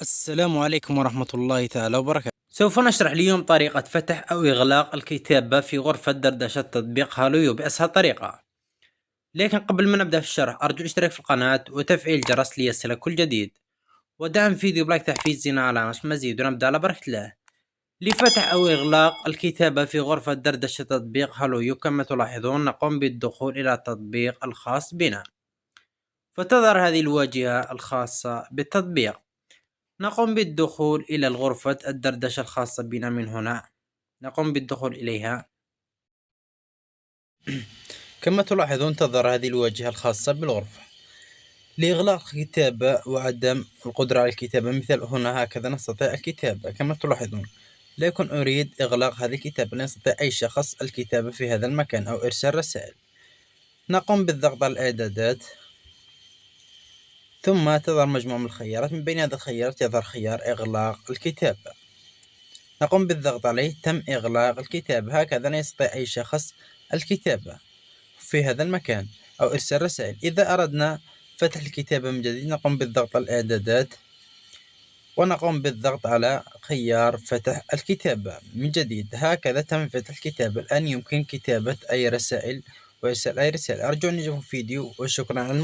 السلام عليكم ورحمة الله تعالى وبركاته. سوف نشرح اليوم طريقة فتح أو إغلاق الكتابة في غرفة دردشة تطبيق هالويو بأسهل طريقة. لكن قبل ما نبدأ في الشرح أرجو الاشتراك في القناة وتفعيل الجرس ليصلك كل جديد، ودعم فيديو بلايك تحفيزنا على نشر مزيد، ونبدأ على بركة الله. لفتح أو إغلاق الكتابة في غرفة دردشة تطبيق هالويو كما تلاحظون نقوم بالدخول إلى التطبيق الخاص بنا، فتظهر هذه الواجهة الخاصة بالتطبيق. نقوم بالدخول إلى الغرفة الدردشة الخاصة بنا. من هنا نقوم بالدخول إليها. كما تلاحظون تظهر هذه الواجهة الخاصة بالغرفة. لإغلاق الكتابة وعدم القدرة على الكتابة، مثل هنا هكذا نستطيع الكتابة كما تلاحظون. لا يكون أريد إغلاق هذه الكتابة، لا يستطيع أي شخص الكتابة في هذا المكان أو إرسال رسائل. نقوم بالضغط على الإعدادات، ثم تظهر مجموعة من الخيارات. من بين هذه الخيارات يظهر خيار إغلاق الكتابة، نقوم بالضغط عليه. تم إغلاق الكتابة. هكذا لا يستطيع أي شخص الكتابة في هذا المكان أو إرسال رسائل. إذا أردنا فتح الكتابة من جديد نقوم بالضغط على الإعدادات، ونقوم بالضغط على خيار فتح الكتابة من جديد. هكذا تم فتح الكتابة. الآن يمكن كتابة أي رسائل وإرسال أي رسائل. أرجو أن يعجبكم الفيديو، وشكرا على